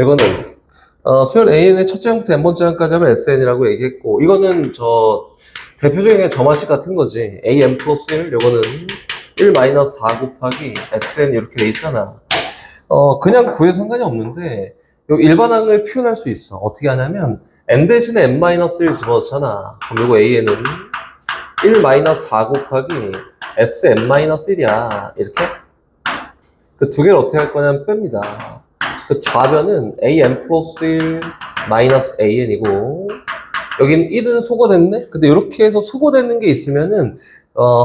이거는 수열 AN의 첫째 항부터 n번째 항까지 하면 SN이라고 얘기했고, 이거는 대표적인 점화식 같은 거지. AN 플러스 1, 요거는 1 마이너스 4 곱하기 SN 이렇게 돼 있잖아. 그냥 구해도 상관이 없는데, 요 일반항을 표현할 수 있어. 어떻게 하냐면, n 대신에 n 마이너스 1 집어넣잖아. 그럼 요거 AN은 1 마이너스 4 곱하기 SN 마이너스 1이야. 이렇게. 그 두 개를 어떻게 할 거냐면 뺍니다. 그 좌변은 AN 플러스 1 마이너스 AN이고, 여긴 1은 소거됐네? 근데 이렇게 해서 소거되는 게 있으면은,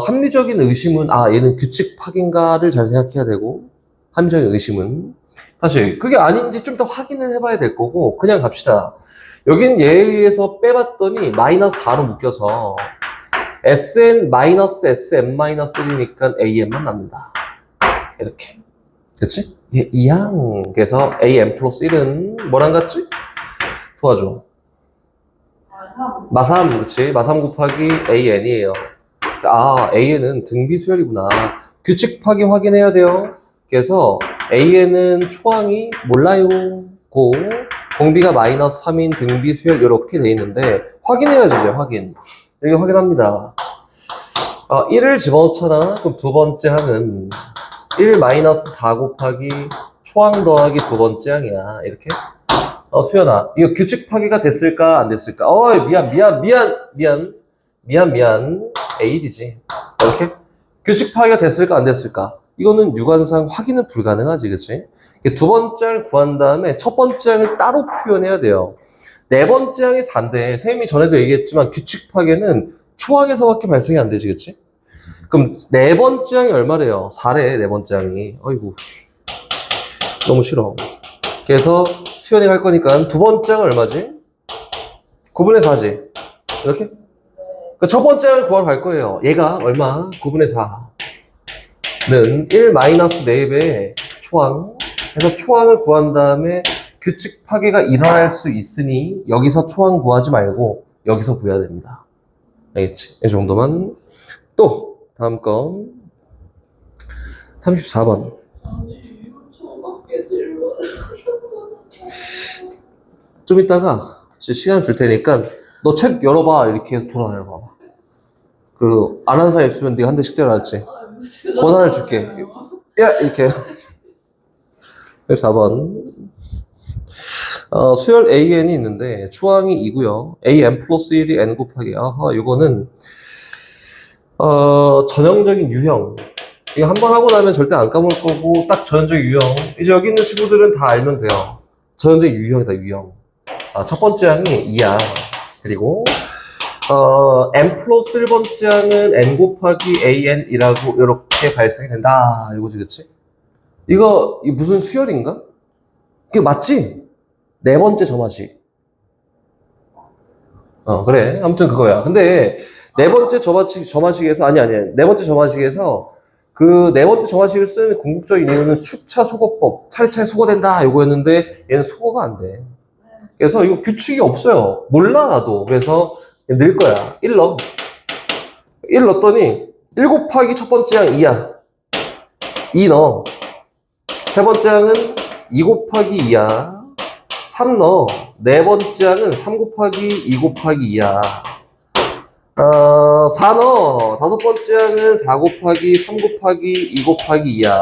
합리적인 의심은, 얘는 규칙 파기인가를 잘 생각해야 되고, 합리적인 의심은. 사실, 그게 아닌지 좀 더 확인을 해봐야 될 거고, 그냥 갑시다. 여긴 얘에 의해서 빼봤더니, 마이너스 4로 묶여서, SN 마이너스 SM 마이너스 1이니까 AN만 납니다. 이렇게. 그치? 이항. 그래서 AN 플러스 1은 뭐랑 같지? 도와줘. 마삼, 그치? 마삼 곱하기 AN이에요. AN은 등비수열이구나. 규칙 파기 확인해야 돼요. 그래서 AN은 초항이 몰라요. 공비가 마이너스 3인 등비수열 이렇게 돼 있는데 확인해야죠, 이제 확인. 여기 확인합니다. 1을 집어넣잖아. 그럼 두 번째 항은 1 마이너스 4 곱하기 초항 더하기 두 번째 항이야. 이렇게. 수연아, 이거 규칙 파기가 됐을까? 안 됐을까? 미안. A이지. 이렇게. 규칙 파기가 됐을까? 안 됐을까? 이거는 유관상 확인은 불가능하지, 그치? 두 번째 항을 구한 다음에 첫 번째 항을 따로 표현해야 돼요. 네 번째 항이 4인데, 선생님이 전에도 얘기했지만 규칙 파기는 초항에서밖에 발생이 안 되지, 그치? 그럼 네 번째 항이 얼마래요? 4래, 네 번째 항이. 어이구. 너무 싫어. 그래서 수연이가 할 거니까 두 번째 항은 얼마지? 9분의 4지. 이렇게? 첫 번째 항을 구하러 갈 거예요. 얘가 얼마? 9분의 4는 1 마이너스 4배의 초항. 그래서 초항을 구한 다음에 규칙 파괴가 일어날 수 있으니 여기서 초항 구하지 말고 여기서 구해야 됩니다. 알겠지? 이 정도만. 또 다음 건 34번. 좀 이따가 시간 줄 테니까 너 책 열어봐. 이렇게 해서 돌아다녀봐. 안 하는 사람 있으면 네가 한 대씩 때려놨지. 권한을 줄게. 야! 이렇게. 34번. 수열 AN이 있는데 초항이 2고요. AN 플러스 1이 N 곱하기. 요거는 전형적인 유형. 이거 한 번 하고 나면 절대 안 까먹을 거고 딱 전형적인 유형. 이제 여기 있는 친구들은 다 알면 돼요. 전형적인 유형이다, 유형. 첫 번째 항이 2야. 그리고 n 플러스 1번째 항은 n 곱하기 an이라고 이렇게 발생이 된다. 이거지, 그치? 이거 무슨 수열인가? 그게 맞지? 네 번째 점화식. 그래. 아무튼 그거야. 근데 네 번째 점화식에서 네 번째 점화식에서 그 네 번째 점화식을 쓰는 궁극적인 이유는 축차 소거법, 차례차례 소거된다 이거였는데 얘는 소거가 안 돼. 그래서 이거 규칙이 없어요. 몰라 나도. 그래서 늘 거야. 1 넣어. 1 넣었더니 1 곱하기 첫 번째 항 2야. 2 넣어. 세 번째 항은 2 곱하기 2야. 3 넣어. 네 번째 항은 3 곱하기 2 곱하기 2야. 4 넣어. 다섯 번째 항은 4 곱하기 3 곱하기 2 곱하기 2야.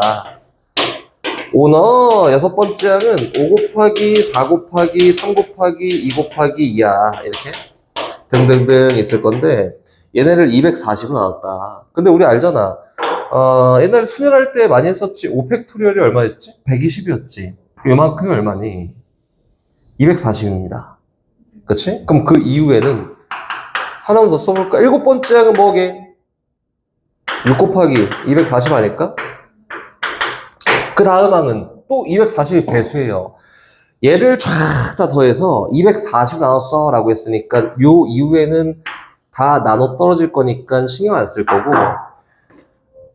5 넣어. 여섯 번째 항은 5 곱하기 4 곱하기 3 곱하기 2 곱하기 2야. 이렇게 등등등 있을 건데 얘네를 240으로 나눴다. 근데 우리 알잖아. 옛날에 수열할 때 많이 했었지. 5팩토리얼이 얼마였지? 120이었지. 요만큼이 얼마니? 240입니다. 그치? 그럼 그 이후에는 하나만 더 써볼까? 일곱 번째 항은 뭐게? 6 곱하기 240 아닐까? 그 다음 항은 또 240이 배수예요. 얘를 쫙 다 더해서 240 나눴어 라고 했으니까 요 이후에는 다 나눠 떨어질 거니까 신경 안 쓸 거고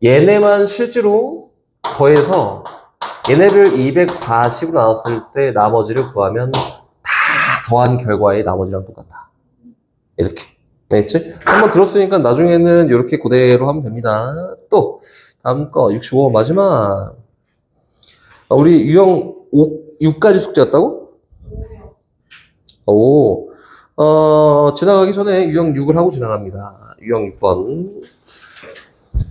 얘네만 실제로 더해서 얘네를 240으로 나눴을 때 나머지를 구하면 다 더한 결과의 나머지랑 똑같다. 이렇게. 알겠지? 한번 들었으니까 나중에는 이렇게 그대로 하면 됩니다. 또 다음 거 65번 마지막. 우리 유형 6가지 숙제였다고? 오, 지나가기 전에 유형 6을 하고 지나갑니다. 유형 6번.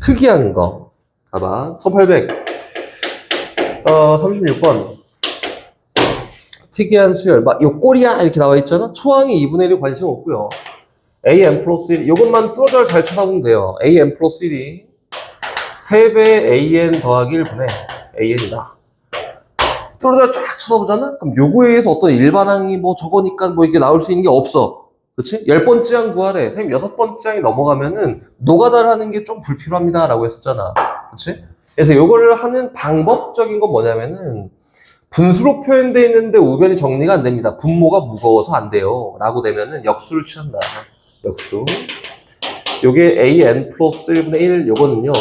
특이한 거. 봐봐. 36번. 특이한 수열. 막, 요 꼴이야! 이렇게 나와 있잖아? 초항이 2분의 1이 관심 없고요. AN 플러스 1. 요것만 뚫어져를 잘 쳐다보면 돼요. AN 플러스 1이 3배 AN 더하기 1분의 AN이다. 뚫어져 쫙 쳐다보잖아? 그럼 요거에 의해서 어떤 일반항이 뭐 저거니까 뭐 이게 나올 수 있는 게 없어. 그치? 10번째 항 구하래. 선생님 6번째 항이 넘어가면은 노가다를 하는 게 좀 불필요합니다. 라고 했었잖아. 그치? 그래서 요거를 하는 방법적인 건 뭐냐면은 분수로 표현되어 있는데 우변이 정리가 안 됩니다. 분모가 무거워서 안 돼요. 라고 되면은 역수를 취한다. 역수. 요게 AN 플러스 1분의 1, 요거는요.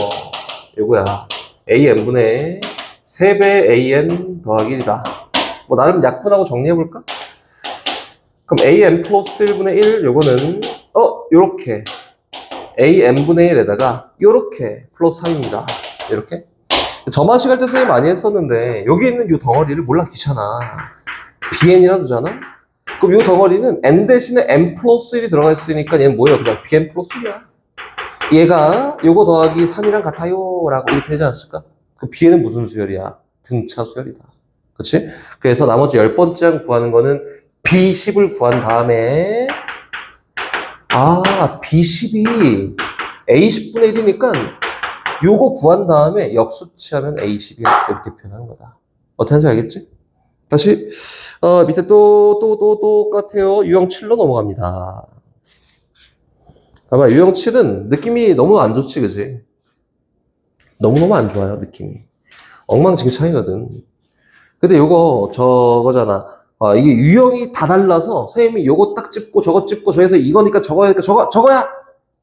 요거야. AN분의 3배 AN 더하기 1이다. 뭐 나름 약분하고 정리해볼까? 그럼 AN 플러스 1분의 1, 요거는 요렇게 AN분의 1에다가 요렇게 플러스 3입니다. 이렇게. 점화식 할 때 선생님 많이 했었는데 여기 있는 요 덩어리를 몰라 귀찮아. BN이라도 잖아? 그럼 요 덩어리는 N 대신에 N 플러스 1이 들어가 있으니까 얘는 뭐예요? 그냥 BN 플러스 1이야. 얘가 요거 더하기 3이랑 같아요 라고 이렇게 되지 않았을까? 그 B는 무슨 수열이야? 등차 수열이다. 그치? 그래서 나머지 10번째 항 구하는 거는 B10을 구한 다음에 B10이 A10분의 1이니까 요거 구한 다음에 역수치하면 A10이야. 이렇게 표현하는 거다. 어떻게 하는지 알겠지? 다시 밑에 또 똑같아요. 유형 7로 넘어갑니다. 아마 유형 7은 느낌이 너무 안 좋지, 그지? 너무너무 안 좋아요, 느낌이. 엉망진창이거든. 근데 요거 저거잖아. 이게 유형이 다 달라서 선생님이 요거 딱 찝고 저거 찝고 저에서 이거니까 저거니까 저거야!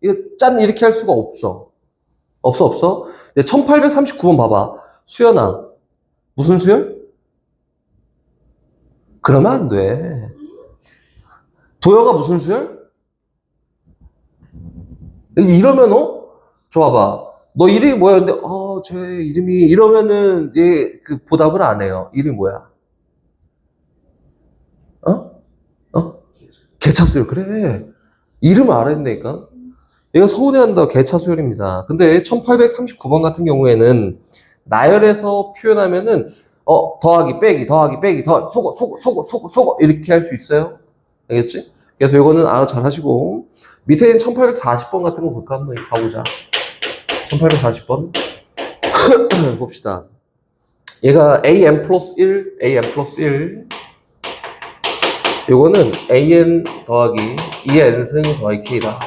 이거 짠 이렇게 할 수가 없어. 없어. 1839번 봐봐. 수연아. 무슨 수열? 그러면 안 돼. 도여가 무슨 수열? 이러면 좋아봐. 너 이름이 뭐야? 근데 제 이름이 이러면은 얘 그 보답을 안 해요. 이름이 뭐야? 개차수열. 그래. 이름을 알아야 된다니까. 얘가 서운해한다. 개차수열입니다. 근데 1839번 같은 경우에는 나열해서 표현하면은 더하기 빼기 속어 이렇게 할 수 있어요. 알겠지? 그래서 이거는 알아 잘 하시고 밑에 있는 1840번 같은 거 볼까? 한번 봐보자. 1840번 봅시다. 얘가 AN 플러스 1 요거는 AN 더하기 2N승 더하기 K다.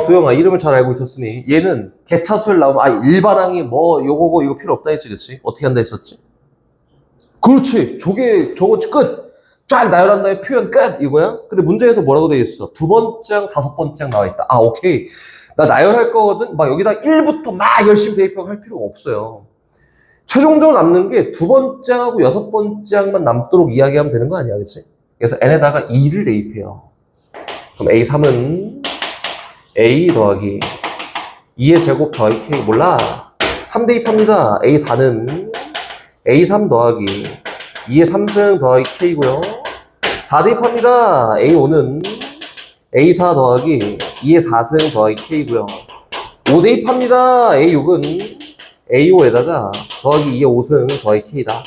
도영아, 이름을 잘 알고 있었으니 얘는 개차수열 나오면 일반항이 뭐 요거고 이거 필요 없다 했지, 그치? 어떻게 한다 했었지? 그렇지. 저거 끝. 쫙 나열한 다음에 표현 끝 이거야. 근데 문제에서 뭐라고 돼 있어? 2번째 항, 5번째 항 나와 있다. 오케이. 나 나열할 거거든. 막 여기다 1부터 막 열심히 대입하고 할 필요가 없어요. 최종적으로 남는 게 2번째 항하고 6번째 항만 남도록 이야기하면 되는 거 아니야, 그치? 그래서 n에다가 2를 대입해요. 그럼 A3은 A 더하기 2의 제곱 더하기 K 몰라. 3 대입합니다. A4는 A3 더하기 2의 3승 더하기 K고요. 4 대입합니다. A5는 A4 더하기 2의 4승 더하기 K고요. 5 대입합니다. A6은 A5에다가 더하기 2의 5승 더하기 K다.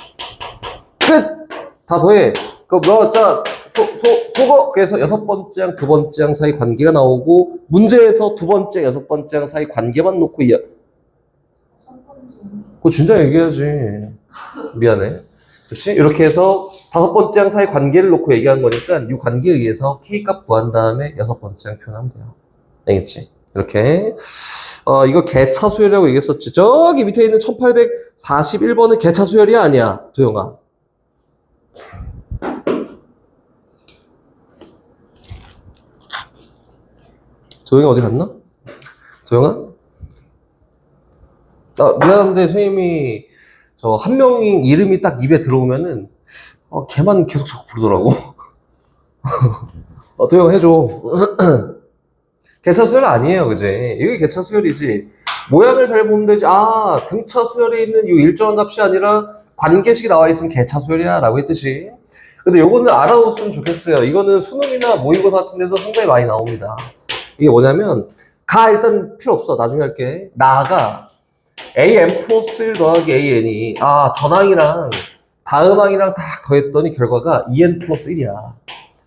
끝! 다 더해. 그럼 속어. 그래서 6번째 항, 2번째 항 사이 관계가 나오고, 문제에서 2번째, 6번째 항 사이 관계만 놓고 그거 진짜 얘기해야지. 미안해. 그렇지? 이렇게 해서 5번째 항 사이 관계를 놓고 얘기한 거니까, 이 관계에 의해서 K값 구한 다음에 6번째 항 표현하면 돼요. 알겠지? 이렇게. 이거 개차수열이라고 얘기했었지. 저기 밑에 있는 1841번은 개차수열이 아니야, 도영아. 도영이 어디 갔나? 도영아? 미안한데 선생님이 한 명이 이름이 딱 입에 들어오면은 걔만 계속 자꾸 부르더라고. 도영아 해줘. 개차수열 아니에요, 그지? 이게 개차수열이지. 모양을 잘 보면 되지. 등차 수열에 있는 이 일정한 값이 아니라 관계식이 나와 있으면 개차수열이야 라고 했듯이 근데 요거는 알아뒀으면 좋겠어요. 이거는 수능이나 모의고사 같은 데도 상당히 많이 나옵니다. 이게 뭐냐면, 일단 필요 없어. 나중에 할게. 나가 AN 플러스 1 더하기 AN이, 전항이랑 다음항이랑 다 더했더니 결과가 EN 플러스 1이야.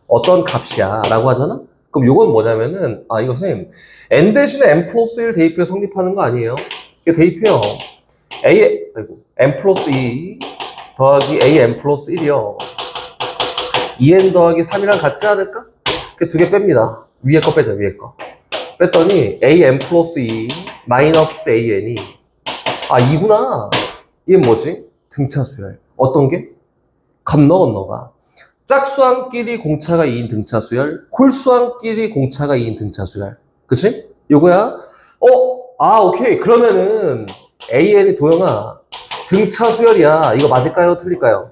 어떤 값이야? 라고 하잖아? 그럼 요건 뭐냐면은, 이거 선생님, N 대신에 N 플러스 1 대입해 성립하는 거 아니에요? 이게 대입해요. N 플러스 2 더하기 AN 플러스 1이요. 2N 더하기 3이랑 같지 않을까? 그 두 개 뺍니다. 위에 거 빼자, 위에 거. 뺐더니 AN 플러스 2 마이너스 AN이, 2구나. 이게 뭐지? 등차 수열. 어떤 게? 건너가. 짝수항끼리 공차가 2인 등차 수열, 홀수항끼리 공차가 2인 등차 수열. 그치? 요거야. 오케이. 그러면은 AN이 도영아, 등차 수열이야. 이거 맞을까요? 틀릴까요?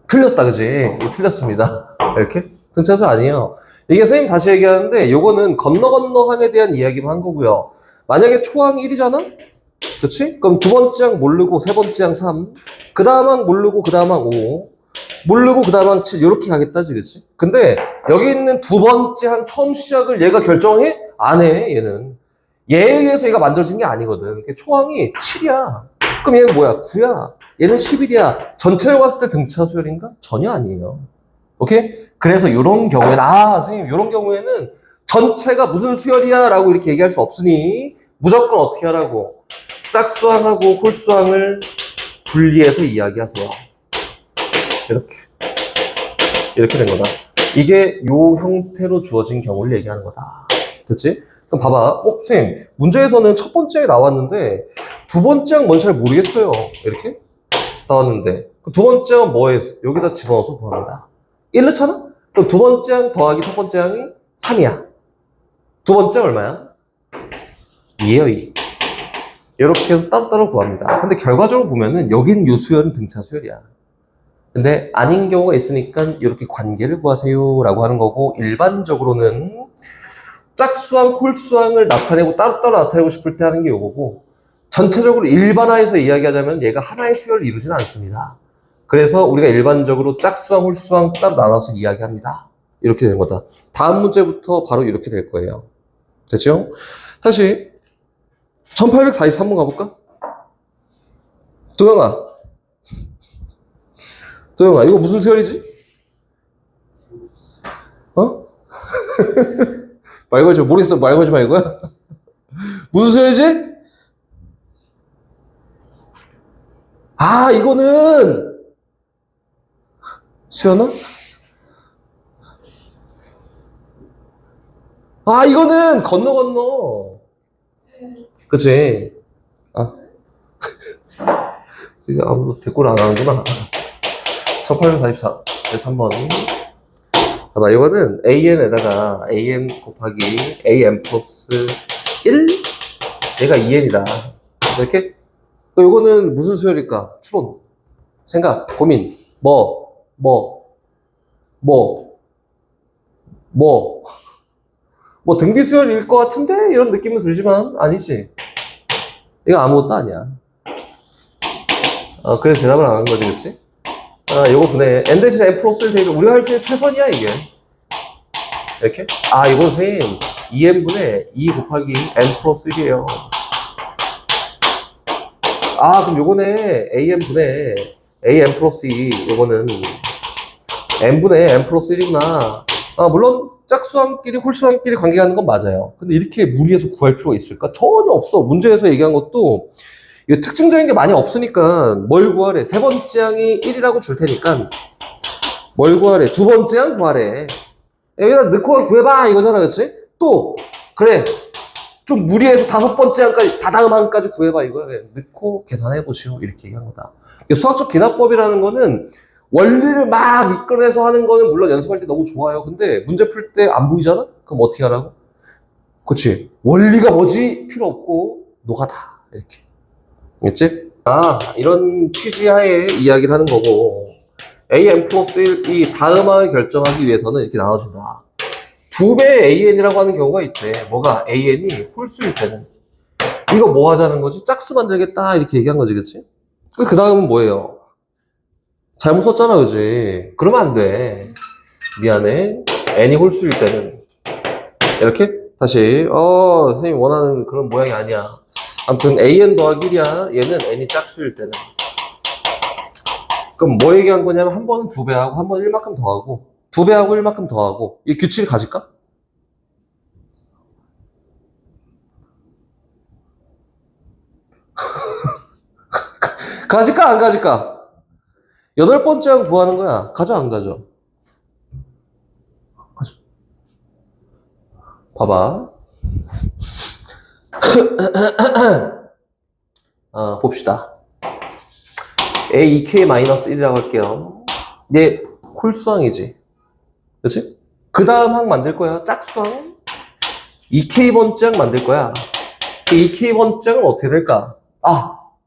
틀렸다, 그지? 틀렸습니다. 이렇게? 등차 수열 아니에요. 이게 선생님 다시 얘기하는데, 요거는 건너항에 대한 이야기만 한 거고요. 만약에 초항 1이잖아? 그치? 그럼 두 번째 항 모르고, 세 번째 항 3, 그 다음 항 모르고, 그 다음 항 5, 모르고, 그 다음 항 7, 이렇게 가겠다지, 그치? 근데, 여기 있는 두 번째 항 처음 시작을 얘가 결정해? 안 해, 얘는. 얘에 의해서 얘가 만들어진 게 아니거든. 초항이 7이야. 그럼 얘는 뭐야? 9야. 얘는 11이야. 전체를 봤을 때 등차 수열인가? 전혀 아니에요. 오케이? 그래서 요런 경우에는, 선생님, 요런 경우에는 전체가 무슨 수열이야? 라고 이렇게 얘기할 수 없으니, 무조건 어떻게 하라고? 짝수항하고 홀수항을 분리해서 이야기하세요. 이렇게 된 거다. 이게 요 형태로 주어진 경우를 얘기하는 거다. 됐지? 그럼 봐봐. 선생님, 문제에서는 첫 번째에 나왔는데 두 번째 항 뭔지 잘 모르겠어요. 이렇게 나왔는데 두 번째 항은 뭐에 여기다 집어넣어서 구합니다. 1 넣잖아? 그럼 두 번째 항 더하기 첫 번째 항이 3이야. 두 번째 얼마야? 2예요, 2. 이렇게 해서 따로따로 구합니다. 근데 결과적으로 보면은 여긴 요 수열은 등차 수열이야. 근데 아닌 경우가 있으니까 이렇게 관계를 구하세요 라고 하는 거고, 일반적으로는 짝수항, 홀수항을 나타내고 따로따로 나타내고 싶을 때 하는 게 요거고, 전체적으로 일반화해서 이야기하자면 얘가 하나의 수열을 이루지는 않습니다. 그래서 우리가 일반적으로 짝수항, 홀수항 따로 나눠서 이야기합니다. 이렇게 된 거다. 다음 문제부터 바로 이렇게 될 거예요. 됐죠? 다시 1843번 가볼까? 도영아, 이거 무슨 수열이지? 말 걸지, 모르겠어. 말 걸지 마, 이거야? 무슨 수열이지? 이거는 수연아? 이거는 건너. 그치? 이제 아무도 대꾸를 안 하는구나. 1844, 3번. 봐봐, 이거는 AN에다가 AN 곱하기 AN 플러스 1? 얘가 2N이다. 이렇게? 이거는 무슨 수열일까? 추론. 생각, 고민. 등비 수열일 것 같은데? 이런 느낌은 들지만, 아니지. 이거 아무것도 아니야. 그래서 대답을 안 하는 거지, 그치? 요거 분해. N 대신에 N 플러스 1 대입. 우리가 할 수 있는 최선이야, 이게. 이렇게? 이건 선생님, 2N분의 2 곱하기 N 플러스 1이에요. 그럼 요거네, AN분의 AN 플러스 2. 요거는 N분의 N 플러스 1이구나. 물론, 짝수항끼리, 홀수항끼리 관계하는 건 맞아요. 근데 이렇게 무리해서 구할 필요가 있을까? 전혀 없어. 문제에서 얘기한 것도 이게 특징적인 게 많이 없으니까 뭘 구하래? 세 번째 항이 1이라고 줄 테니까 뭘 구하래? 두 번째 항 구하래. 여기다 넣고 구해봐 이거잖아, 그치? 또 그래, 좀 무리해서 다섯 번째 항까지, 다다음 항까지 구해봐 이거야. 그냥 넣고 계산해보시오 이렇게 얘기한 거다. 수학적 기납법이라는 거는 원리를 막 이끌어내서 하는 거는 물론 연습할 때 너무 좋아요. 근데 문제 풀 때 안 보이잖아? 그럼 어떻게 하라고? 그치? 원리가 뭐지? 필요 없고 노가다 이렇게. 알겠지? 이런 취지하에 이야기를 하는 거고, AN 플러스 1이 다음항을 결정하기 위해서는 이렇게 나눠준다. 2배 AN이라고 하는 경우가 있대. 뭐가? AN이 홀수일 때는. 이거 뭐 하자는 거지? 짝수 만들겠다 이렇게 얘기한 거지, 그치? 그 다음은 뭐예요? 잘못 썼잖아, 그지? 그러면 안 돼. 미안해. n이 홀수일 때는. 이렇게? 다시. 선생님 원하는 그런 모양이 아니야. 아무튼 an 더하기 1이야. 얘는 n이 짝수일 때는. 그럼 뭐 얘기한 거냐면 한 번은 2배 하고 한 번은 1만큼 더하고 2배 하고 1만큼 더하고 이 규칙을 가질까? 가질까 안 가질까? 여덟 번째 항 구하는 거야. 가져 안 가져? 가져. 봐봐. 봅시다. A2K-1이라고 할게요. 얘 홀수항이지. 그치? 그 다음 항 만들 거야. 짝수항. 2K번째 항 만들 거야. 그 2K번째 항은 어떻게 될까?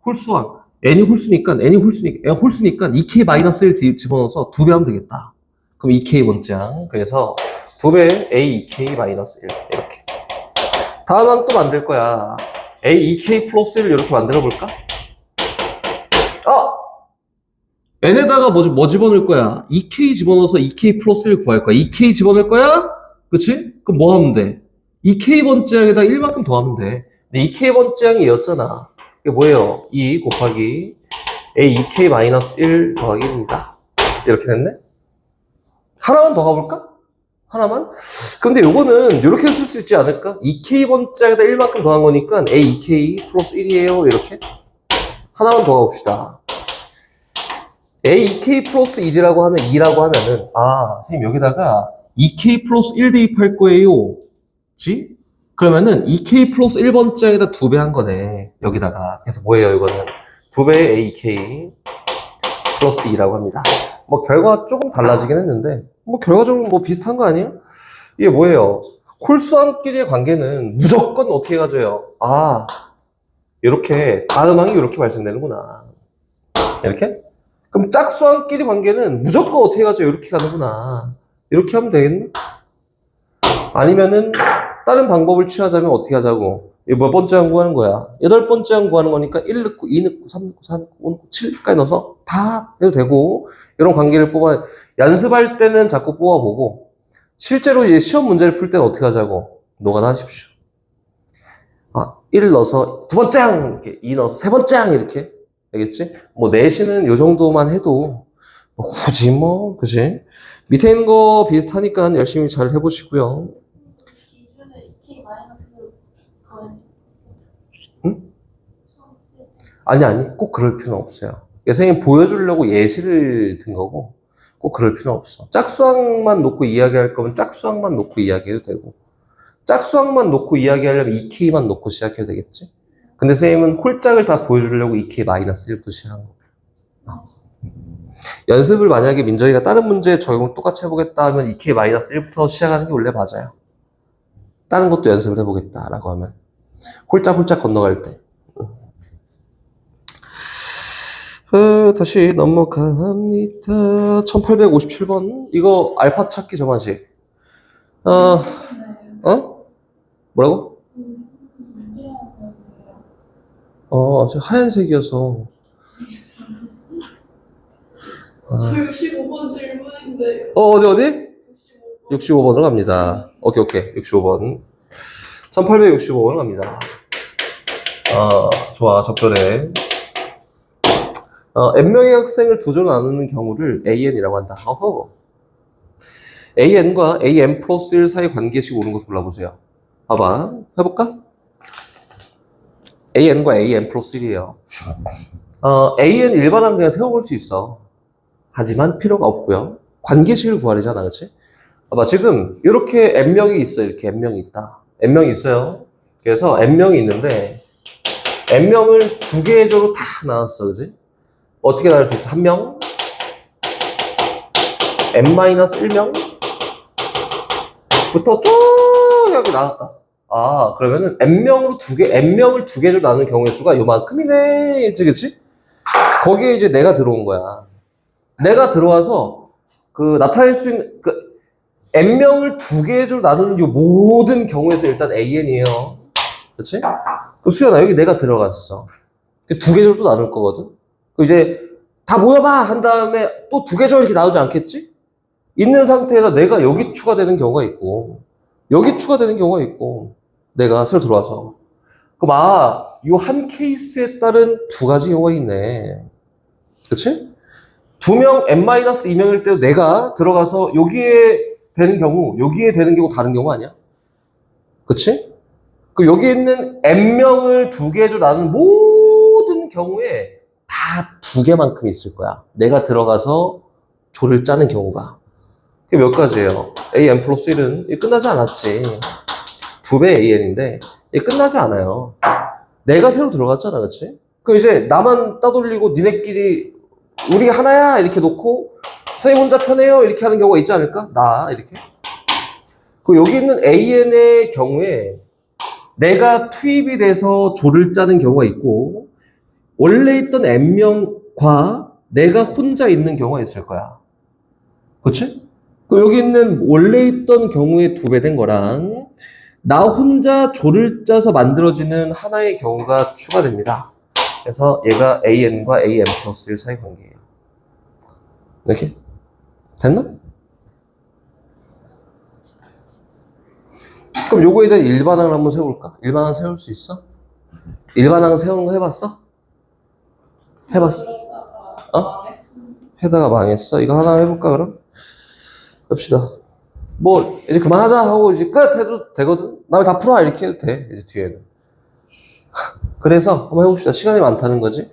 홀수항. n이 홀수니까 2K-1 집어넣어서 2배 하면 되겠다. 그럼 2K번째 항. 그래서 2배 A2K-1 이렇게. 다음 항 또 만들 거야. A2K 플러스 1 이렇게 만들어 볼까? n에다가 뭐 집어넣을 거야? 2K 집어넣어서 2K 플러스 1 구할 거야. 2K 집어넣을 거야? 그치? 그럼 뭐 하면 돼? 2K번째 항에다 1만큼 더하면 돼. 근데 2K번째 항이 얘였잖아. 이게 뭐예요? 2 곱하기 A2K-1 더하기 1입니다. 이렇게 됐네? 하나만 더 가볼까? 하나만? 근데 요거는 이렇게 쓸 수 있지 않을까? 2K번째 항에다 1만큼 더한 거니까 A2K 플러스 1이에요. 이렇게. 하나만 더 가봅시다. A2K 플러스 1이라고 하면 2라고 하면은 선생님 여기다가 2K 플러스 1 대입할 거예요. 그치? 그러면은 2K 플러스 1번째에다 2배 한 거네. 여기다가. 그래서 뭐예요 이거는? 2배의 AK 플러스 2라고 합니다. 뭐 결과가 조금 달라지긴 했는데 뭐 결과적으로 뭐 비슷한 거 아니에요? 이게 뭐예요? 홀수함끼리의 관계는 무조건 어떻게 가져요? 이렇게 다음 항이 이렇게 발생되는구나. 이렇게? 그럼 짝수항끼리 관계는 무조건 어떻게 가죠? 이렇게 가는구나. 이렇게 하면 되겠네? 아니면은 다른 방법을 취하자면 어떻게 하자고? 몇 번째 항 구하는 거야? 8번째 항 구하는 거니까 1 넣고 2 넣고 3 넣고 4 넣고 5 넣고 7까지 넣어서 다 해도 되고 이런 관계를 연습할 때는 자꾸 뽑아보고 실제로 이제 시험 문제를 풀 때는 어떻게 하자고? 노가다 하십시오. 1 넣어서 2번째 항 이렇게 2 넣어서 3번째 항 이렇게 알겠지? 뭐 내신은 요 정도만 해도 굳이 그지? 밑에 있는 거 비슷하니까 열심히 잘 해보시고요. 기준에 2K 마이너스 응? 아니 꼭 그럴 필요는 없어요. 선생님 보여주려고 예시를 든 거고 꼭 그럴 필요는 없어. 짝수항만 놓고 이야기할 거면 짝수항만 놓고 이야기해도 되고 짝수항만 놓고 이야기하려면 2K만 놓고 시작해도 되겠지? 근데 선생님은 홀짝을 다 보여주려고 2K-1부터 시작한 거. 연습을 만약에 민정이가 다른 문제 적용을 똑같이 해보겠다 하면 2K-1부터 시작하는 게 원래 맞아요. 다른 것도 연습을 해보겠다라고 하면. 홀짝 건너갈 때. 다시 넘어갑니다. 1857번. 이거 알파 찾기 저만식. 뭐라고? 저 하얀색이어서. 저 65번 질문인데. 어디? 65번으로 갑니다. 오케이. 65번. 1865번으로 갑니다. 좋아. 적절해. n명의 학생을 두 조로 나누는 경우를 AN이라고 한다. AN과 AN 플러스 1 사이 관계식 오는 것을 골라보세요. 봐봐. 해볼까? AN과 AN 플러스 1이에요. AN 일반항 그냥 세워볼 수 있어. 하지만 필요가 없고요. 관계식을 구하려잖아, 그치? 봐봐, 지금 이렇게 n명이 있어. 이렇게 n명이 있다. n명이 있어요. 그래서 n명이 있는데 n명을 두 개의 조로 다 나눴어, 그치? 어떻게 나눌 수 있어? 한 명, n-1명 부터 쭉 이렇게 나눴다. 그러면은 n명을 두 개로 나누는 경우의 수가 요만큼이네. 그치? 거기에 이제 내가 들어온 거야. 내가 들어와서 나타낼 수 있는 n명을 두 개의 조로 나누는 요 모든 경우의 수 일단 AN이에요. 그치? 그럼 수연아, 여기 내가 들어갔어. 두 개의 조로 또 나눌 거거든? 이제 다 모여봐 한 다음에 또 두 개 줘 이렇게 나오지 않겠지? 있는 상태에서 내가 여기 추가되는 경우가 있고 여기 추가되는 경우가 있고 내가 새로 들어와서 그럼 이 한 케이스에 따른 두 가지 경우가 있네. 그치? 2명 n-2명일 때도 내가 들어가서 여기에 되는 경우 여기에 되는 경우 다른 경우 아니야? 그치? 그럼 여기 있는 n명을 두 개 줘 나는 모든 경우에 다 두 개만큼 있을 거야. 내가 들어가서 조를 짜는 경우가. 그게 몇 가지예요? an 플러스 1은 끝나지 않았지. 2배 an인데 끝나지 않아요. 내가 새로 들어갔잖아, 그치? 그럼 이제 나만 따돌리고 니네끼리 우리 하나야 이렇게 놓고 선생님 혼자 편해요 이렇게 하는 경우가 있지 않을까? 나 이렇게. 그 여기 있는 an의 경우에 내가 투입이 돼서 조를 짜는 경우가 있고 원래 있던 n명과 내가 혼자 있는 경우가 있을 거야. 그렇지? 그 여기 있는 원래 있던 경우에 2배 된 거랑 나 혼자 조를 짜서 만들어지는 하나의 경우가 추가됩니다. 그래서 얘가 an과 an 플러스 1 사이 관계예요. 이렇게? 됐나? 그럼 요거에 대한 일반항을 한번 세울까? 일반항 세울 수 있어? 일반항 세우는 거 해봤어? 해봤어? 어? 해다가 망했어? 이거 하나 해볼까 그럼? 합시다. 뭐 이제 그만하자 하고 이제 끝 해도 되거든? 남이 다 풀어 이렇게 해도 돼 이제 뒤에는. 그래서 한번 해봅시다. 시간이 많다는 거지.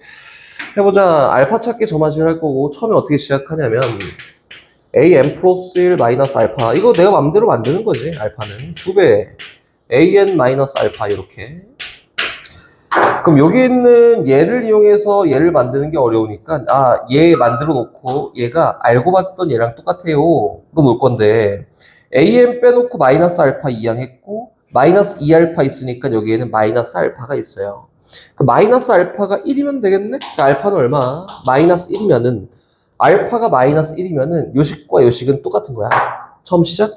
해보자. 알파 찾기 저마시를 할 거고 처음에 어떻게 시작하냐면 an 플러스 1 마이너스 알파 이거 내가 맘대로 만드는 거지. 알파는 2배 an 마이너스 알파 이렇게. 그럼 여기 있는 얘를 이용해서 얘를 만드는 게 어려우니까 얘 만들어 놓고 얘가 알고 봤던 얘랑 똑같아요 이거 놓을 건데 an 빼놓고 마이너스 알파 이항했고 마이너스 2알파 있으니까 여기에는 마이너스 알파가 있어요. 그 마이너스 알파가 1이면 되겠네? 그러니까 알파는 얼마? 마이너스 1이면은 알파가 마이너스 1이면은 요식과 요식은 똑같은 거야. 처음 시작?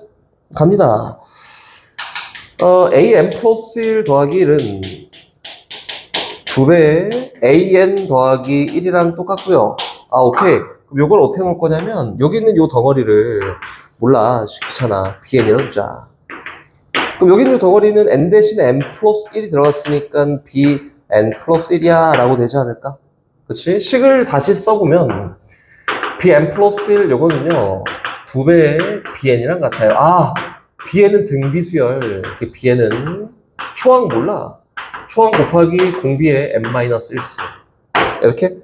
갑니다. an 플러스 1 더하기 1은 2배 an 더하기 1이랑 똑같고요. 오케이. 그럼 이걸 어떻게 놓을 거냐면 여기 있는 요 덩어리를 몰라 귀찮아 bn이라 두자. 그럼 여기 있는 요 덩어리는 n 대신에 n 플러스 1이 들어갔으니까 bn 플러스 1이야 라고 되지 않을까? 그치? 식을 다시 써보면 bn 플러스 1 요거는요 2배의 bn이랑 같아요. bn은 등비수열 bn은 초항 몰라 초항 곱하기 공비의 n-1수 이렇게?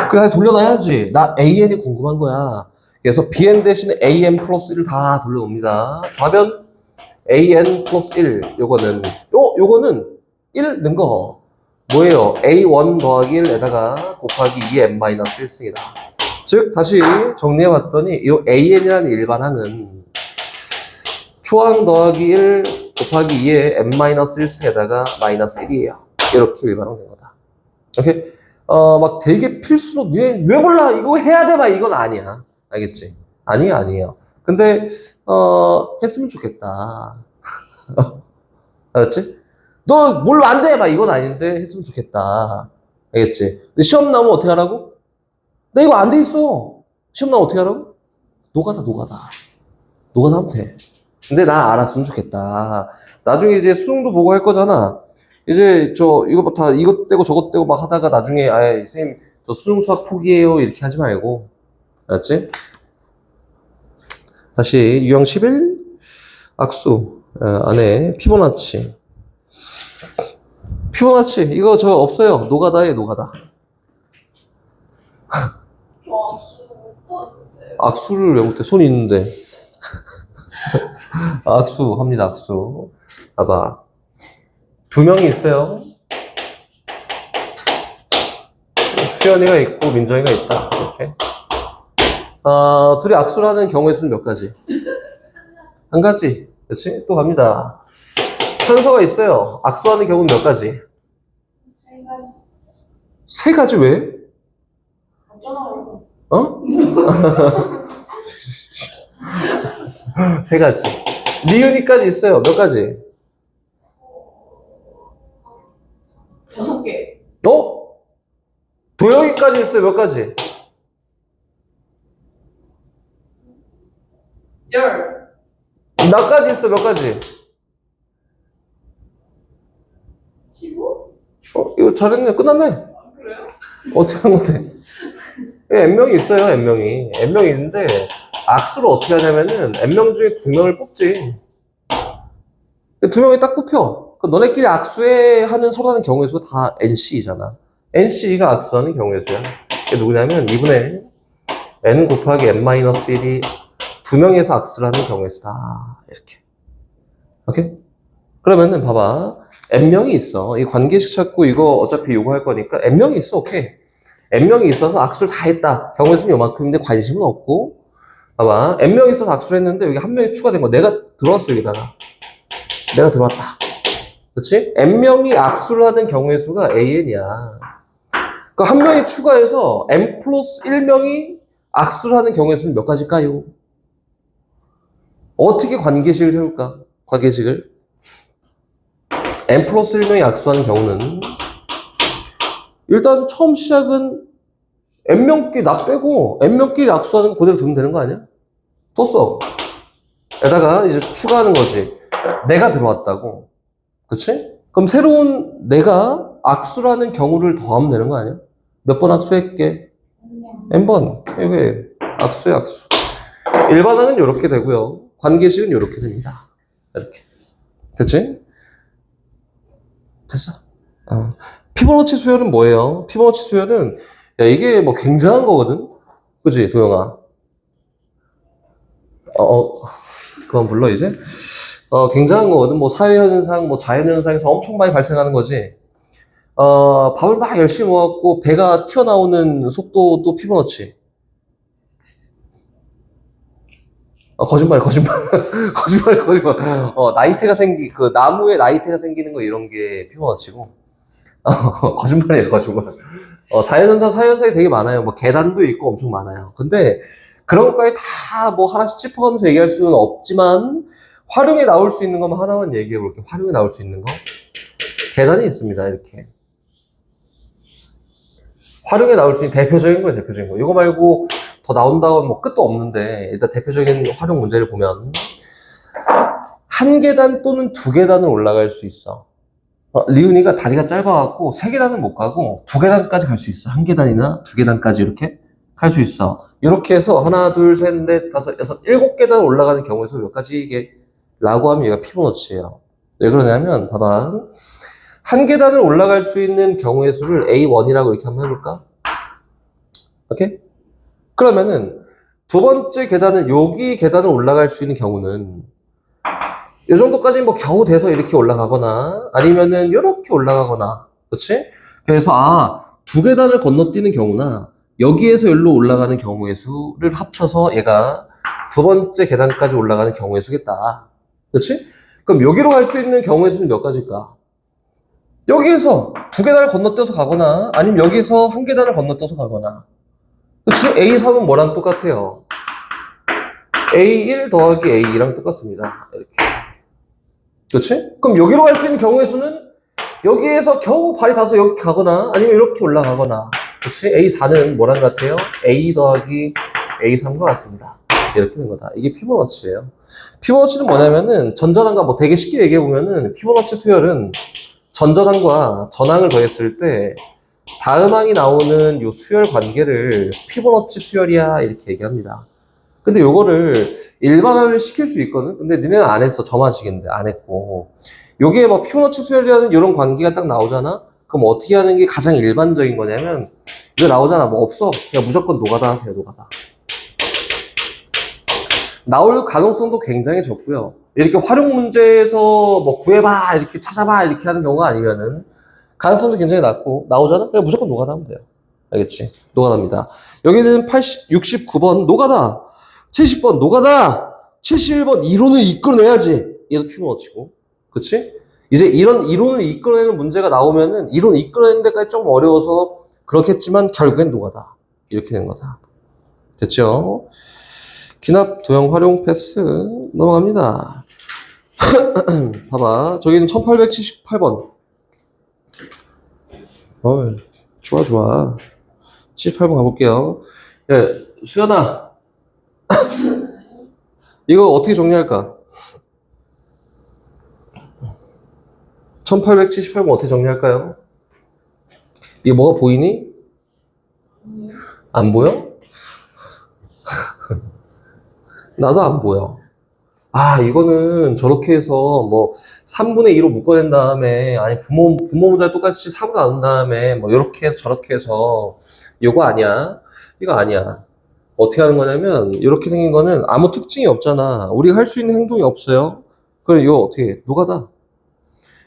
그래 돌려놔야지. 나 an이 궁금한 거야. 그래서 bn 대신에 an 플러스 1을 다 돌려놓습니다. 좌변 an 플러스 1 요거는 1 넣은 거 뭐예요? a1 더하기 1에다가 곱하기 2의 n-1승이다. 즉 다시 정리해봤더니 이 an이라는 일반항은 초항 더하기 1 곱하기 2의 n-1승에다가 마이너스 1이에요. 이렇게 일반항 된 거다. 오케이? 막 되게 필수로 왜 몰라 이거 해야 돼 막 이건 아니야. 알겠지? 아니에요. 근데 했으면 좋겠다. 알았지? 너 뭘 안 돼 막 이건 아닌데 했으면 좋겠다. 알겠지? 근데 시험 나오면 어떻게 하라고? 나 이거 안 돼 있어. 시험 나오면 어떻게 하라고? 노가다 하면 돼. 근데 나 알았으면 좋겠다. 나중에 이제 수능도 보고 할 거잖아. 이제 이거 다 이것 떼고 저것 떼고 막 하다가 나중에 선생님 저 수능 수학 포기해요 이렇게 하지 말고. 알았지? 다시 유형 11 악수 안에 피보나치 이거 저 없어요. 노가다에 노가다. 저 악수 못하는데. 악수를 왜 못해? 손이 있는데. 악수 합니다. 악수. 봐봐. 2명이 있어요. 수연이가 있고 민정이가 있다. 이렇게. 둘이 악수를 하는 경우의 수는 몇 가지? 한 가지. 그렇지? 또 갑니다. 현서가 있어요. 악수하는 경우는 몇 가지? 한 가지. 3가지 왜? 맞잖아요. 어? 3가지. 리은이까지 있어요. 몇 가지? 5개. 도형이까지 있어요. 몇 가지? 10. 나까지 있어. 몇 가지? 15? 이거 잘했네. 끝났네. 아, 그래요? 어떻게 한 건데? n명이 있어요. n명이. n명이 있는데 악수를 어떻게 하냐면은 n명 중에 2명을 뽑지. 2명이 딱 뽑혀. 그럼 너네끼리 악수해 하는 서로 하는 경우의 수가 다 NC이잖아. NC가 악수하는 경우의 수야. 이게 누구냐면 2분의 n 곱하기 n-1이 2명에서 악수를 하는 경우의 수다. 이렇게. 오케이? 그러면은 봐봐. n명이 있어. 이 관계식 찾고 이거 어차피 요구할 거니까 n명이 있어. 오케이. n명이 있어서 악수를 다 했다. 경우의 수는 요만큼인데 관심은 없고. 봐봐. n명이 있어서 악수를 했는데 여기 한 명이 추가된 거. 내가 들어왔어 여기다가. 내가 들어왔다. 그렇지? n명이 악수를 하는 경우의 수가 an이야. 그러니까 한 명이 추가해서 n 플러스 1명이 악수를 하는 경우의 수는 몇 가지일까요? 어떻게 관계식을 세울까? 관계식을. n 플러스 1명이 악수하는 경우는 일단 처음 시작은 n명끼리 나 빼고 n명끼리 악수하는 거 그대로 두면 되는 거 아니야? 더 써. 에다가 이제 추가하는 거지. 내가 들어왔다고. 그치? 그럼 새로운 내가 악수를 하는 경우를 더하면 되는 거 아니야? 몇 번 악수했게? n번. 여기 악수야 악수. 일반항은 이렇게 되고요. 관계식은 이렇게 됩니다. 이렇게. 됐지? 됐어. 피보나치 수열은 뭐예요? 피보나치 수열은 야 이게 뭐 굉장한 거거든? 그치 도영아? 그만 불러 이제? 굉장한 거거든. 뭐 사회현상, 뭐 자연현상에서 엄청 많이 발생하는 거지. 밥을 막 열심히 먹었고 배가 튀어나오는 속도도 피보나치. 거짓말. 거짓말. 나이테가 그 나무에 나이테가 생기는 거 이런 게 피보나치고. 거짓말이에요, 거짓말. 자연현상, 사회현상이 되게 많아요. 뭐 계단도 있고 엄청 많아요. 근데 그런 것까지 다 뭐 하나씩 짚어가면서 얘기할 수는 없지만 활용에 나올 수 있는 것만 하나만 얘기해 볼게요. 활용에 나올 수 있는 거. 계단이 있습니다, 이렇게. 활용에 나올 수 있는 대표적인 거예요, 대표적인 거. 이거 말고 더 나온다고 뭐 끝도 없는데, 일단 대표적인 활용 문제를 보면, 한 계단 또는 두 계단을 올라갈 수 있어. 리은이가 다리가 짧아갖고, 세 계단은 못 가고, 두 계단까지 갈 수 있어. 한 계단이나 두 계단까지 이렇게 갈 수 있어. 이렇게 해서 하나, 둘, 셋, 넷, 다섯, 여섯, 7계단 올라가는 경우에서 몇 가지 이게, 라고 하면 얘가 피보나치예요. 왜 그러냐면, 봐봐. 한 계단을 올라갈 수 있는 경우의 수를 A1이라고 이렇게 한번 해볼까? 오케이? 그러면은, 두 번째 계단은, 여기 계단을 올라갈 수 있는 경우는, 이 정도까지 뭐 겨우 돼서 이렇게 올라가거나, 아니면은, 이렇게 올라가거나, 그치? 그래서, 두 계단을 건너뛰는 경우나, 여기에서 여기로 올라가는 경우의 수를 합쳐서 얘가 두 번째 계단까지 올라가는 경우의 수겠다. 그치? 그럼 여기로 갈 수 있는 경우의 수는 몇 가지일까? 여기에서 두 계단을 건너뛰어서 가거나 아니면 여기서 한 계단을 건너뛰어서 가거나 그치? A3은 뭐랑 똑같아요? A1 더하기 A2랑 똑같습니다. 이렇게. 그치? 그럼 여기로 갈 수 있는 경우의 수는 여기에서 겨우 발이 닿아서 여기 가거나 아니면 이렇게 올라가거나 그치? A4는 뭐랑 같아요? A 더하기 A3과 같습니다. 이렇게 되는 거다. 이게 피보나치예요. 피보나치는 뭐냐면은 전전항과 뭐 되게 쉽게 얘기해 보면은 피보나치 수열은 전전항과 전항을 더했을 때 다음 항이 나오는 요 수열 관계를 피보나치 수열이야 이렇게 얘기합니다. 근데 요거를 일반화를 시킬 수 있거든. 근데 니네는 안 했어. 저만식인데 안 했고. 요게 뭐 피보나치 수열이라는 이런 관계가 딱 나오잖아. 그럼 어떻게 하는 게 가장 일반적인 거냐면 이거 나오잖아. 뭐 없어. 그냥 무조건 노가다 하세요. 노가다. 나올 가능성도 굉장히 적고요. 이렇게 활용 문제에서 뭐 구해봐 이렇게 찾아봐 이렇게 하는 경우가 아니면은 가능성도 굉장히 낮고 나오잖아? 그냥 무조건 노가다 하면 돼요. 알겠지? 노가다입니다. 여기는 69번 노가다, 70번 노가다, 71번 이론을 이끌어내야지. 얘도 피보나치고. 그치? 이제 이런 이론을 이끌어내는 문제가 나오면은 이론 이끌어내는 데까지 조금 어려워서 그렇겠지만 결국엔 노가다. 이렇게 된 거다. 됐죠? 기납 도형 활용 패스 넘어갑니다. 봐봐. 저기는 1878번. 좋아. 78번 가볼게요. 예, 수연아. 이거 어떻게 정리할까? 1878번 어떻게 정리할까요? 이게 뭐가 보이니? 안 보여? 나도 안 보여. 아, 이거는 저렇게 해서 뭐 3분의 2로 묶어낸 다음에, 아니 부모 문자 똑같이 3으로 나눈 다음에 뭐 이렇게 해서 저렇게 해서 이거 아니야. 이거 아니야. 어떻게 하는 거냐면 이렇게 생긴 거는 아무 특징이 없잖아. 우리가 할 수 있는 행동이 없어요. 그럼 이거 어떻게 해? 노가다.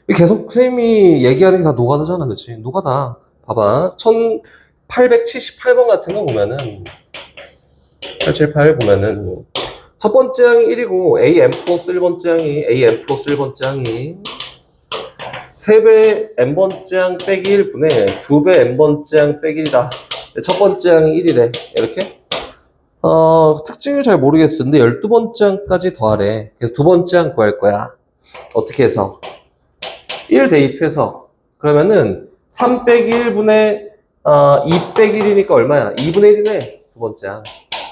이게 계속 선생님이 얘기하는 게 다 노가다잖아. 그치? 노가다. 봐봐. 1878번 같은 거 보면은 878 보면은 첫 번째 항이 1이고 AM 플러스 1번째 항이 AM 플러스 1번째 항이 3배 n번째 항 빼기 1분의 2배 n번째 항 빼기 1이다. 첫 번째 항이 1이래. 이렇게. 특징을 잘 모르겠어. 근데 12번째 항까지 더하래. 그래서 두 번째 항 구할 거야. 어떻게 해서? 1 대입해서. 그러면은 3 빼기 1분의 2 빼기 1이니까 얼마야? 2분의 1이네. 두 번째 항.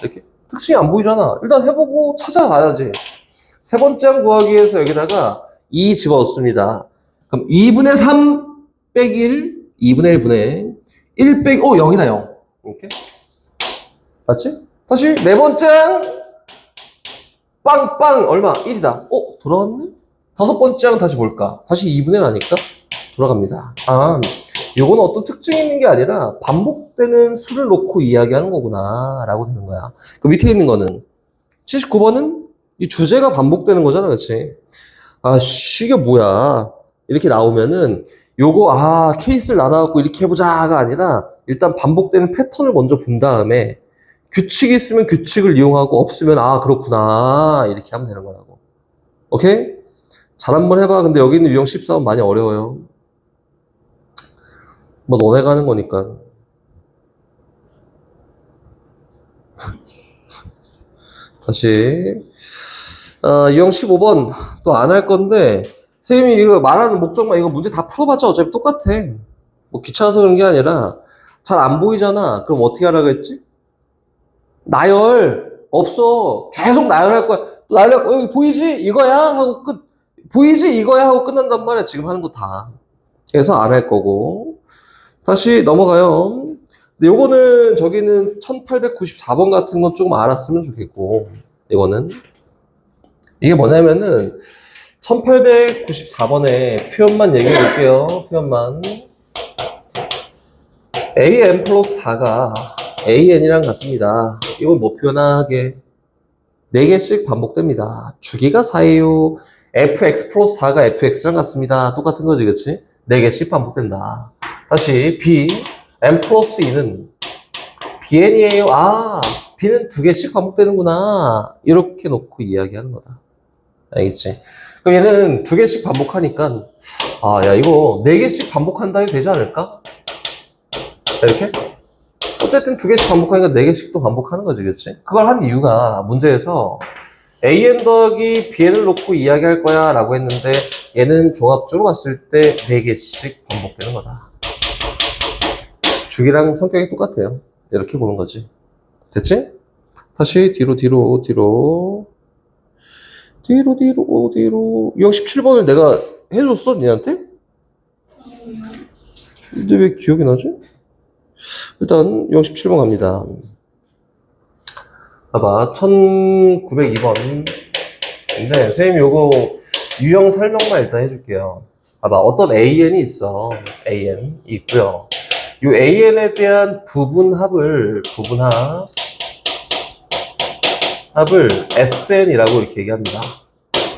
이렇게. 특징이 안 보이잖아. 일단 해보고 찾아가야지. 세 번째 항 구하기 위해서 여기다가 2 집어넣습니다. 그럼 2분의 3 빼기 1, 2분의 1분의 1 빼기, 0이다, 0. 이렇게. 맞지? 다시 네 번째 항, 빵빵, 얼마? 1이다. 돌아갔네? 다섯 번째 항 다시 볼까? 다시 2분의 1 하니까 돌아갑니다. 요거는 어떤 특징이 있는 게 아니라 반복되는 수를 놓고 이야기하는 거구나 라고 되는 거야. 그 밑에 있는 거는 79번은 이 주제가 반복되는 거잖아. 그치? 이게 뭐야. 이렇게 나오면은 요거 케이스를 나눠갖고 이렇게 해보자가 아니라 일단 반복되는 패턴을 먼저 본 다음에 규칙이 있으면 규칙을 이용하고 없으면 그렇구나 이렇게 하면 되는 거라고. 오케이? 잘 한번 해봐. 근데 여기 있는 유형 14번 많이 어려워요. 뭐 너네가 하는 거니까. 다시 유형 15번 또 안 할 건데 선생님이 이거 말하는 목적만 이거 문제 다 풀어봤자 어차피 똑같아. 뭐 귀찮아서 그런 게 아니라 잘 안 보이잖아. 그럼 어떻게 하라고 했지? 나열 없어. 계속 나열할 거야. 또 나열할 거야. 여기 보이지? 이거야? 하고 끝. 보이지? 이거야? 하고 끝난단 말이야. 지금 하는 거 다. 그래서 안 할 거고. 다시 넘어가요. 근데 요거는 저기는 1894번 같은 건 조금 알았으면 좋겠고, 이거는 이게 뭐냐면은 1894번에 표현만 얘기해 볼게요. 표현만 an 플러스 4가 an이랑 같습니다. 이건 뭐 표현하게 4개씩 반복됩니다. 주기가 4예요. fx 플러스 4가 fx랑 같습니다. 똑같은 거지, 그치? 4개씩 반복된다. 다시 b n 플러스 2는 bn이에요. b는 2개씩 반복되는구나. 이렇게 놓고 이야기하는 거다. 알겠지? 그럼 얘는 2개씩 반복하니까 야 이거 4개씩 반복한다 해도 되지 않을까? 이렇게? 어쨌든 2개씩 반복하니까 4개씩 또 반복하는 거지, 그치? 그걸 한 이유가 문제에서 an 더하기 bn을 놓고 이야기할 거야 라고 했는데 얘는 종합적으로 봤을 때 4개씩 반복되는 거다. 주기랑 성격이 똑같아요. 이렇게 보는 거지. 됐지? 다시 뒤로 유형 17번을 내가 해줬어? 니한테? 근데 왜 기억이 나지? 일단 유형 17번 갑니다. 봐봐 1902번 근데 선생님 요거 유형 설명만 일단 해줄게요. 봐봐 어떤 AN이 있어. AN 있고요. 이 AN에 대한 부분합을 SN이라고 이렇게 얘기합니다.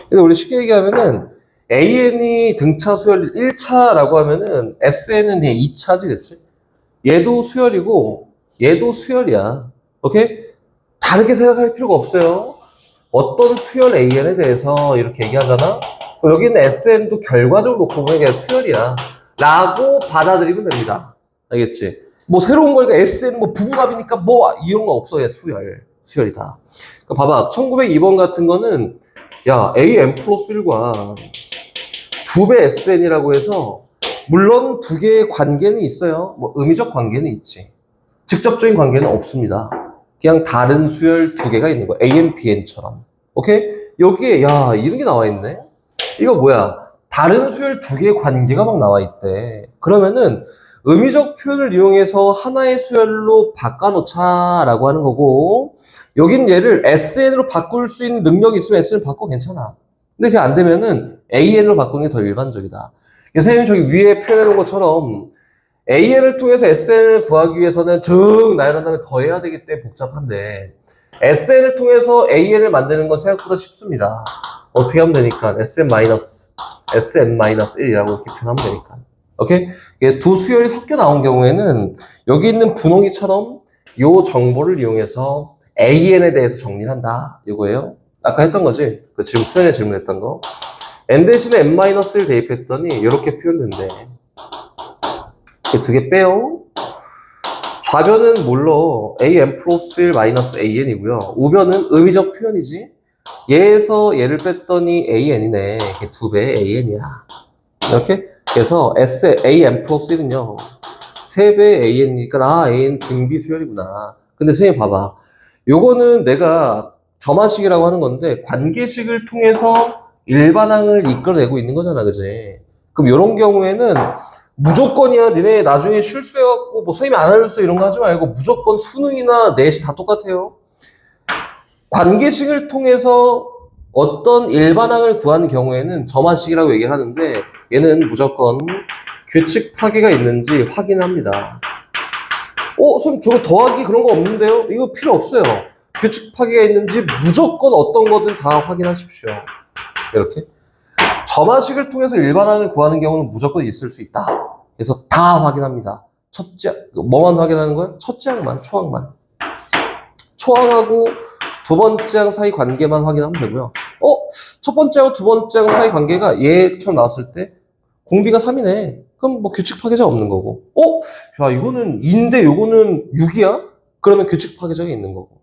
근데 우리 쉽게 얘기하면은 AN이 등차 수열 1차라고 하면은 SN은 2차지, 그치? 얘도 수열이고 얘도 수열이야. 오케이? 다르게 생각할 필요가 없어요. 어떤 수열 AN에 대해서 이렇게 얘기하잖아? 여기는 SN도 결과적으로 놓고 보면 그냥 수열이야. 라고 받아들이면 됩니다. 알겠지? 뭐 새로운 거니까 SN 뭐 부분합이니까 뭐 이런 거 없어. 그냥 수열이다. 그러니까 봐봐. 1902번 같은 거는 AM 플러스 1과 2배 SN이라고 해서 물론 2개의 관계는 있어요. 뭐 의미적 관계는 있지. 직접적인 관계는 없습니다. 그냥 다른 수열 두 개가 있는 거야. AN, BN처럼. 오케이? 여기에, 야, 이런 게 나와 있네? 이거 뭐야? 다른 수열 두 개의 관계가 막 나와 있대. 그러면은, 의미적 표현을 이용해서 하나의 수열로 바꿔놓자라고 하는 거고, 여긴 얘를 SN으로 바꿀 수 있는 능력이 있으면 SN을 바꿔 괜찮아. 근데 그게 안 되면은 AN으로 바꾸는 게 더 일반적이다. 선생님이 저기 위에 표현해 놓은 것처럼 AN을 통해서 SN을 구하기 위해서는 쭉 나열한 다음에 더해야 되기 때문에 복잡한데 SN을 통해서 AN을 만드는 건 생각보다 쉽습니다. 어떻게 하면 되니까 SN-1이라고 이렇게 표현하면 되니까. 오케이? 두 수열이 섞여 나온 경우에는 여기 있는 분홍이처럼 요 정보를 이용해서 AN에 대해서 정리를 한다. 이거예요. 아까 했던 거지? 그 지금 수연에 질문했던 거. N 대신에 N-1 대입했더니 이렇게 표현된대. 두 개 빼요. 좌변은 뭘로? AN 플러스 1 마이너스 AN이고요. 우변은 의미적 표현이지. 얘에서 얘를 뺐더니 AN이네. 이게 2배 AN이야. 이렇게? 그래서 AN 플러스 1은요. 3배 AN이니까, AN 등비 수열이구나. 근데 선생님 봐봐. 요거는 내가 점화식이라고 하는 건데, 관계식을 통해서 일반항을 이끌어내고 있는 거잖아, 그지? 그럼 요런 경우에는 무조건이야. 니네 나중에 실수해갖고, 뭐, 선생님이 안 알려줬어 이런 거 하지 말고, 무조건 수능이나 내신 다 똑같아요. 관계식을 통해서 어떤 일반항을 구하는 경우에는 점화식이라고 얘기를 하는데, 얘는 무조건 규칙 파괴가 있는지 확인합니다. 선생님, 저거 더하기 그런 거 없는데요? 이거 필요 없어요. 규칙 파괴가 있는지 무조건 어떤 거든 다 확인하십시오. 이렇게. 점화식을 통해서 일반항을 구하는 경우는 무조건 있을 수 있다. 그래서 다 확인합니다. 뭐만 확인하는 거야? 첫째 항만, 초항만. 초항하고 두 번째 항 사이 관계만 확인하면 되고요. 첫 번째하고 두 번째 항 사이 관계가 얘처럼 나왔을 때 공비가 3이네. 그럼 뭐 규칙 파괴자 없는 거고. 야, 이거는 2인데 요거는 6이야? 그러면 규칙 파괴자가 있는 거고.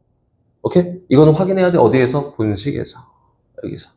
오케이? 이거는 확인해야 돼. 어디에서? 본식에서. 여기서.